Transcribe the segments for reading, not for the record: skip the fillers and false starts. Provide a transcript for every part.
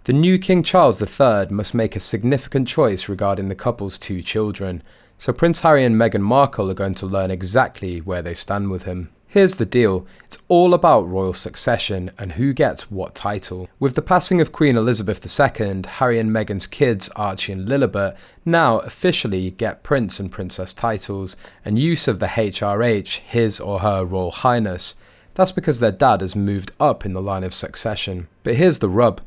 The new King Charles III must make a significant choice regarding the couple's 2 children, so Prince Harry and Meghan Markle are going to learn exactly where they stand with him. Here's the deal, it's all about royal succession and who gets what title. With the passing of Queen Elizabeth II, Harry and Meghan's kids Archie and Lilibet now officially get Prince and Princess titles and use of the HRH, His or Her Royal Highness. That's because their dad has moved up in the line of succession. But here's the rub.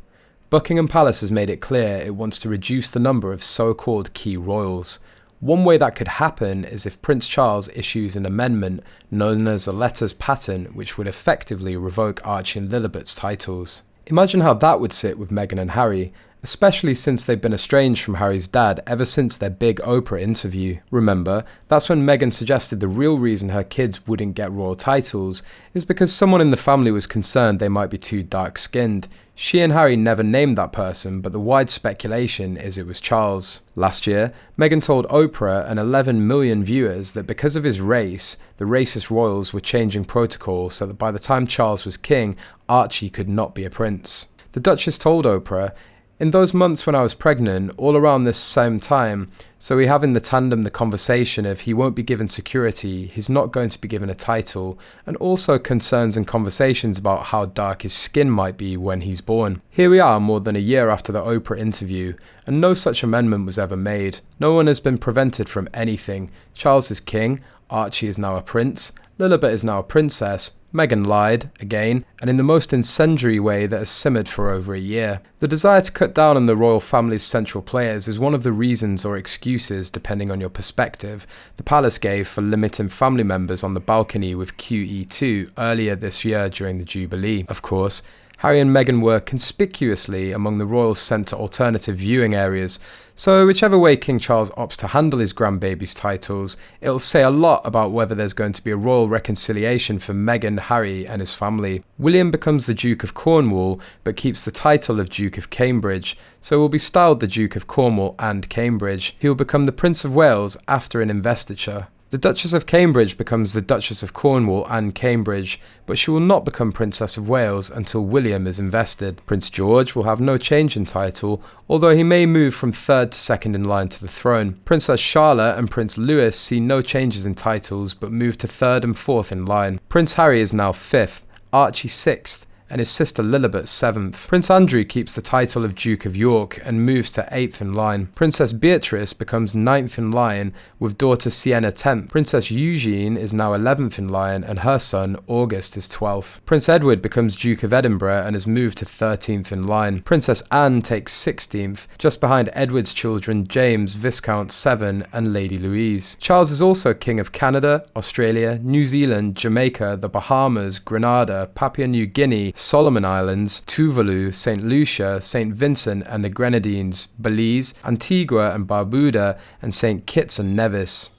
Buckingham Palace has made it clear it wants to reduce the number of so-called key royals. One way that could happen is if Prince Charles issues an amendment known as a letters patent which would effectively revoke Archie and Lilibet's titles. Imagine how that would sit with Meghan and Harry, especially since they've been estranged from Harry's dad ever since their big Oprah interview. Remember, that's when Meghan suggested the real reason her kids wouldn't get royal titles is because someone in the family was concerned they might be too dark-skinned. She and Harry never named that person, but the wide speculation is it was Charles. Last year, Meghan told Oprah and 11 million viewers that because of his race, the racist royals were changing protocol so that by the time Charles was king, Archie could not be a prince. The Duchess told Oprah, "In those months when I was pregnant, all around this same time, so we have in the tandem the conversation of he won't be given security, he's not going to be given a title, and also concerns and conversations about how dark his skin might be when he's born." Here we are more than a year after the Oprah interview, and no such amendment was ever made. No one has been prevented from anything. Charles is king, Archie is now a prince, Lilibet is now a princess, Meghan lied, again, and in the most incendiary way that has simmered for over a year. The desire to cut down on the royal family's central players is one of the reasons or excuses, depending on your perspective, the palace gave for limiting family members on the balcony with QE2 earlier this year during the Jubilee. Of course, Harry and Meghan were conspicuously among the royal centre alternative viewing areas, so whichever way King Charles opts to handle his grandbabies' titles, it'll say a lot about whether there's going to be a royal reconciliation for Meghan, Harry and his family. William becomes the Duke of Cornwall, but keeps the title of Duke of Cambridge, so will be styled the Duke of Cornwall and Cambridge. He will become the Prince of Wales after an investiture. The Duchess of Cambridge becomes the Duchess of Cornwall and Cambridge, but she will not become Princess of Wales until William is invested. Prince George will have no change in title, although he may move from third to second in line to the throne. Princess Charlotte and Prince Louis see no changes in titles, but move to third and fourth in line. Prince Harry is now fifth, Archie sixth, and his sister Lilibet 7th. Prince Andrew keeps the title of Duke of York and moves to 8th in line. Princess Beatrice becomes 9th in line with daughter Sienna 10th. Princess Eugenie is now 11th in line and her son August is 12th. Prince Edward becomes Duke of Edinburgh and has moved to 13th in line. Princess Anne takes 16th, just behind Edward's children James, Viscount 7 and Lady Louise. Charles is also King of Canada, Australia, New Zealand, Jamaica, the Bahamas, Grenada, Papua New Guinea, Solomon Islands, Tuvalu, St. Lucia, St. Vincent and the Grenadines, Belize, Antigua and Barbuda, and St. Kitts and Nevis.